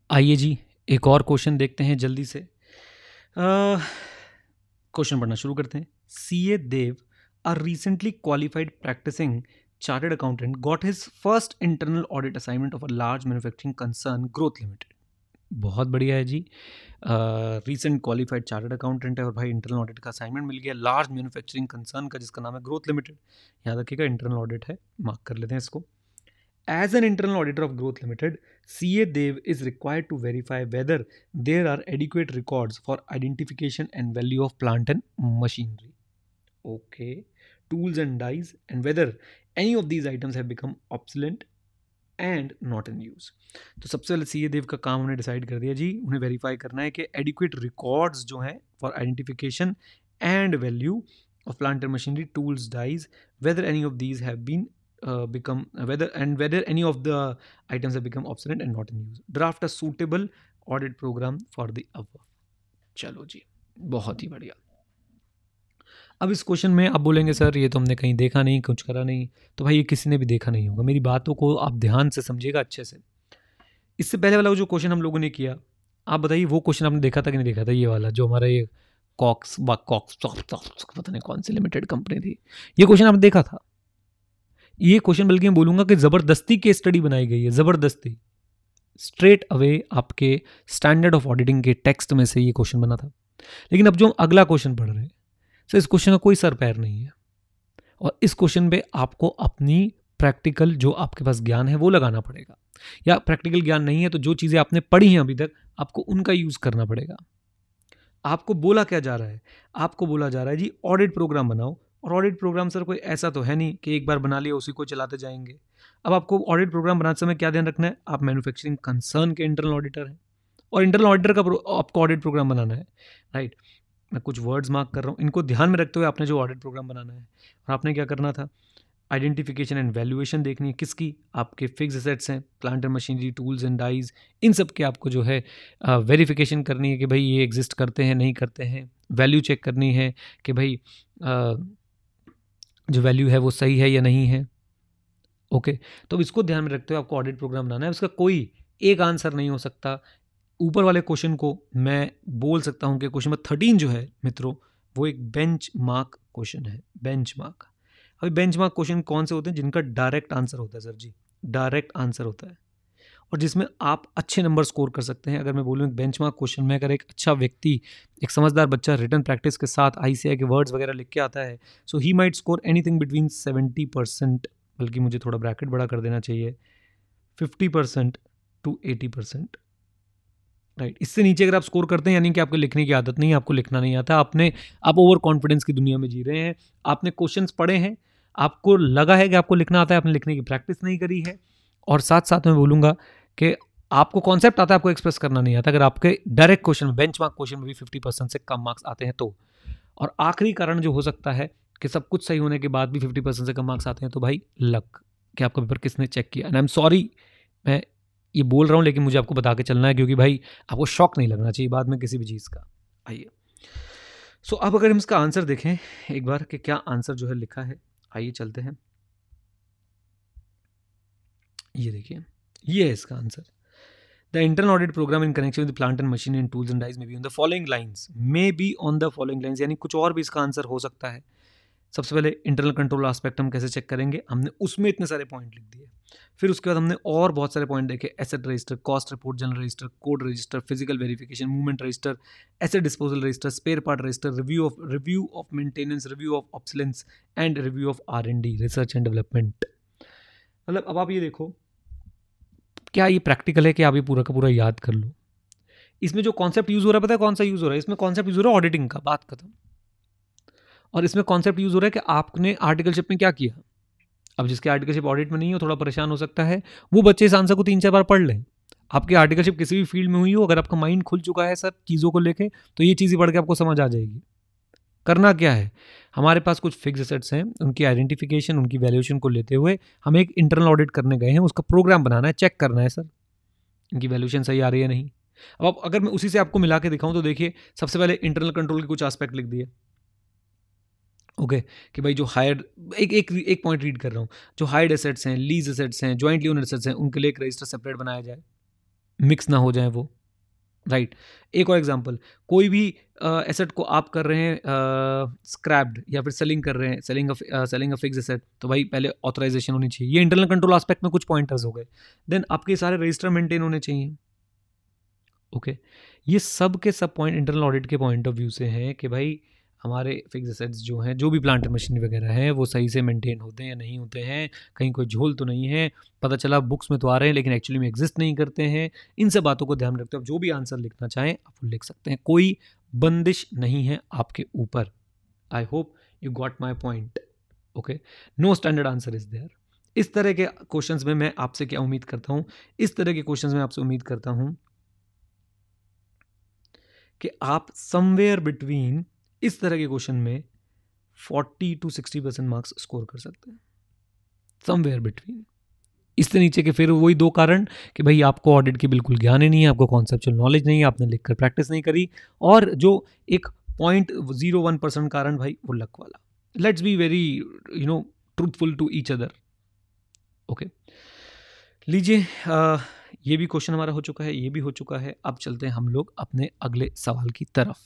आइए जी, एक और क्वेश्चन देखते हैं जल्दी से। क्वेश्चन पढ़ना शुरू करते हैं। CA Dev, a recently qualified practicing chartered accountant, got his first internal audit assignment of a large manufacturing concern growth limited. बहुत बढ़िया है जी। रिसेंट क्वालिफाइड चार्टर्ड अकाउंटेंट है और भाई इंटरनल ऑडिट का असाइनमेंट मिल गया लार्ज मैन्युफैक्चरिंग कंसर्न का, जिसका नाम है ग्रोथ लिमिटेड। याद रखिएगा, इंटरनल ऑडिट है, मार्क कर लेते हैं इसको। As an internal auditor of Growth Limited, CA Dev is required to verify whether there are adequate records for identification and value of plant and machinery. Okay. Tools and dies, and whether any of these items have become obsolete and not in use. तो सबसे पहले सी ए देव का काम उन्हें decide कर दिया जी, उन्हें verify करना है कि एडिक्वेट रिकॉर्ड्स जो हैं for identification and value of plant and machinery, tools, dies, whether any of these have been become whether any of the items have become obsolete and not in use. Draft a suitable audit program for the above. चलो जी, बहुत ही बढ़िया। अब इस question में आप बोलेंगे sir ये तो हमने कहीं देखा नहीं, कुछ करा नहीं। तो भाई ये किसी ने भी देखा नहीं होगा, मेरी बातों को आप ध्यान से समझिएगा अच्छे से। इससे पहले वाला जो क्वेश्चन हम लोगों ने किया, आप बताइए वो क्वेश्चन आपने देखा था कि नहीं देखा था? ये वाला जो हमारा ये कॉक्स पता नहीं कौन सी लिमिटेड कंपनी थी, ये क्वेश्चन आपने देखा था? ये क्वेश्चन बल्कि मैं बोलूंगा कि ज़बरदस्ती केस स्टडी बनाई गई है, ज़बरदस्ती। स्ट्रेट अवे आपके स्टैंडर्ड ऑफ ऑडिटिंग के टेक्स्ट में से ये क्वेश्चन बना था। लेकिन अब जो हम अगला क्वेश्चन पढ़ रहे हैं, सो इस क्वेश्चन का कोई सर पैर नहीं है, और इस क्वेश्चन पे आपको अपनी प्रैक्टिकल जो आपके पास ज्ञान है वो लगाना पड़ेगा, या प्रैक्टिकल ज्ञान नहीं है तो जो चीज़ें आपने पढ़ी हैं अभी तक आपको उनका यूज़ करना पड़ेगा। आपको बोला क्या जा रहा है? आपको बोला जा रहा है जी ऑडिट प्रोग्राम बनाओ, और ऑडिट प्रोग्राम सर कोई ऐसा तो है नहीं कि एक बार बना लिया उसी को चलाते जाएंगे। अब आपको ऑडिट प्रोग्राम बनाते समय क्या ध्यान रखना है? आप मैन्युफैक्चरिंग कंसर्न के इंटरनल ऑडिटर हैं, और इंटरनल ऑडिटर का आपको ऑडिट प्रोग्राम बनाना है, राइट। मैं कुछ वर्ड्स मार्क कर रहा हूँ, इनको ध्यान में रखते हुए आपने जो ऑडिट प्रोग्राम बनाना है, और आपने क्या करना था? आइडेंटिफिकेशन एंड वैल्यूएशन देखनी है, किसकी? आपके फिक्स एसेट्स हैं, plant and machinery, tools and dies, इन सब के आपको जो है वेरिफिकेशन करनी है कि भाई ये एग्जिस्ट करते हैं नहीं करते हैं। वैल्यू चेक करनी है कि भाई जो वैल्यू है वो सही है या नहीं है। ओके, तो इसको ध्यान में रखते हुए आपको ऑडिट प्रोग्राम बनाना है। उसका कोई एक आंसर नहीं हो सकता। ऊपर वाले क्वेश्चन को मैं बोल सकता हूँ कि क्वेश्चन नंबर 13 जो है मित्रों, वो एक बेंच मार्क क्वेश्चन है, बेंच मार्क। अभी बेंच मार्क क्वेश्चन कौन से होते हैं? जिनका डायरेक्ट आंसर होता है सर जी, डायरेक्ट आंसर होता है, और जिसमें आप अच्छे नंबर स्कोर कर सकते हैं। अगर मैं बोलूँ बेंच मार्क क्वेश्चन में अगर एक अच्छा व्यक्ति, एक समझदार बच्चा रिटर्न प्रैक्टिस के साथ ICAI के वर्ड्स वगैरह लिख के आता है, so he might score anything between 70%, बल्कि मुझे थोड़ा ब्रैकेट बड़ा कर देना चाहिए, 50% टू 80%, राइट। इससे नीचे अगर आप स्कोर करते हैं यानी कि आपको लिखने की आदत नहीं है, आपको लिखना नहीं आता, आप ओवर कॉन्फिडेंस की दुनिया में जी रहे हैं। आपने क्वेश्चंस पढ़े हैं, आपको लगा है कि आपको लिखना आता है, आपने लिखने की प्रैक्टिस नहीं करी है, और साथ साथ मैं बोलूँगा कि आपको कॉन्सेप्ट आता है, आपको एक्सप्रेस करना नहीं आता। अगर आपके direct question, bench mark question में भी 50% से कम मार्क्स आते हैं तो, और आखिरी कारण जो हो सकता है कि सब कुछ सही होने के बाद भी 50% से कम मार्क्स आते हैं, तो भाई लक, कि आपका पेपर किसने चेक किया। एंड आई एम सॉरी, मैं ये बोल रहा हूँ लेकिन मुझे आपको बता के चलना है, क्योंकि भाई आपको शॉक नहीं लगना चाहिए बाद में किसी भी चीज़ का। आइए, सो अब अगर हम इसका आंसर देखें एक बार कि क्या आंसर जो है लिखा है, आइए चलते हैं। ये देखिए, ये है इसका answer. The internal audit programme in connection with plant and machine and tools and dies में be on the following lines, may be on the following lines, यानी कुछ और भी इसका आंसर हो सकता है। सबसे पहले इंटरनल कंट्रोल एस्पेक्ट हम कैसे चेक करेंगे, हमने उसमें इतने सारे पॉइंट लिख दिए। फिर उसके बाद हमने और बहुत सारे पॉइंट देखे, asset register, cost report, general register, code register, physical verification, movement register, asset disposal register, spare part register, review of maintenance, review of obsolescence and review of R&D, research and development. मतलब अब आप ये देखो, क्या ये practical है कि आप ये पूरा का पूरा याद कर लो? इसमें जो कॉन्सेप्ट यूज हो रहा है, पता है कौन सा यूज हो रहा है? इसमें कॉन्सेप्ट यूज हो रहा है ऑडिटिंग का, बात खत्म। और इसमें कॉन्सेप्ट यूज हो रहा है कि आपने आर्टिकलशिप में क्या किया। अब जिसके आर्टिकलशिप ऑडिट में नहीं हो, थोड़ा परेशान हो सकता है, वो बच्चे इस आंसर को 3-4 बार पढ़ लें। आपकी आर्टिकलशिप किसी भी फील्ड में हुई हो, अगर आपका माइंड खुल चुका है सर चीज़ों को लेके, तो ये चीज़ें पढ़ के आपको समझ आ जाएगी। करना क्या है, हमारे पास कुछ फिक्स एसेट्स हैं, उनकी आइडेंटिफिकेशन, उनकी वैल्यूएशन को लेते हुए हम एक इंटरनल ऑडिट करने गए हैं, उसका प्रोग्राम बनाना है, चेक करना है सर इनकी वैल्यूएशन सही आ रही है नहीं। अब अगर मैं उसी से आपको मिला के दिखाऊं तो देखिए, सबसे पहले इंटरनल कंट्रोल के कुछ एस्पेक्ट लिख दिए। ओके, कि भाई जो हायर्ड, एक पॉइंट रीड कर रहा हूँ, जो हायर्ड एसेट्स हैं, लीज एसेट्स हैं, जॉइंटली ओनर एसेट्स हैं, उनके लिए एक रजिस्टर सेपरेट बनाया जाए। मिक्स ना हो जाए वो, राइट। एक और एग्जांपल, कोई भी एसेट को आप कर रहे हैं स्क्रैप्ड या फिर सेलिंग कर रहे हैं, सेलिंग अ फिक्स एसेट, तो भाई पहले ऑथराइजेशन होनी चाहिए। ये इंटरनल कंट्रोल एस्पेक्ट में कुछ पॉइंटर्स हो गए। देन आपके सारे रजिस्टर मेंटेन होने चाहिए। ओके, ये सब के सब पॉइंट इंटरनल ऑडिट के पॉइंट ऑफ व्यू से हैं कि भाई हमारे फिक्स एसेट्स जो हैं, जो भी प्लांट एंड मशीनरी वगैरह हैं, वो सही से मेंटेन होते हैं या नहीं होते हैं, कहीं कोई झोल तो नहीं है, पता चला बुक्स में तो आ रहे हैं लेकिन एक्चुअली में एग्जिस्ट नहीं करते हैं। इन सब बातों को ध्यान में रखते हो, आप जो भी आंसर लिखना चाहें आप वो लिख सकते हैं, कोई बंदिश नहीं है आपके ऊपर। I hope you got my point. Okay, no standard answer is there. इस तरह के क्वेश्चंस में मैं आपसे क्या उम्मीद करता हूँ, इस तरह के क्वेश्चंस में आपसे उम्मीद करता हूँ कि आप समवेयर बिटवीन इस तरह के क्वेश्चन में 40 to 60% मार्क्स स्कोर कर सकते हैं, समवेयर बिटवीन। इससे नीचे के फिर वही दो कारण कि भाई आपको ऑडिट की बिल्कुल ज्ञान ही नहीं है, आपको कॉन्सेप्चुअल नॉलेज नहीं है, आपने लिखकर प्रैक्टिस नहीं करी, और जो एक 0.01% कारण भाई वो लक वाला। Let's be very truthful to each other. Okay, लीजिए, ये भी क्वेश्चन हमारा हो चुका है, ये भी हो चुका है। अब चलते हैं हम लोग अपने अगले सवाल की तरफ।